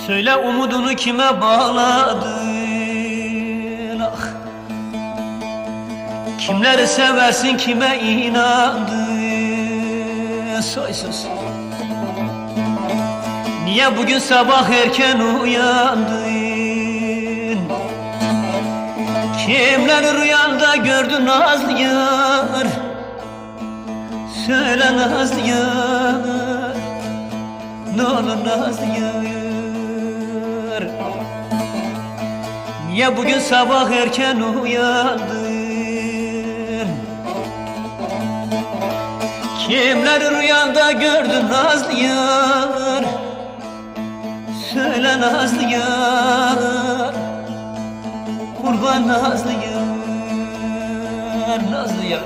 Söyle umudunu kime bağladın ah? Kimleri seversin kime inandın soysuz? Niye bugün sabah erken uyandın? Kimleri rüyanda gördün nazlı yar? Söyle nazlı yar, ne olur nazlı yar. Niye bugün sabah erken uyandın? Kimleri rüyanda gördün nazlı yar? Söyle nazlı yar, kurban nazlı yar, nazlı yar.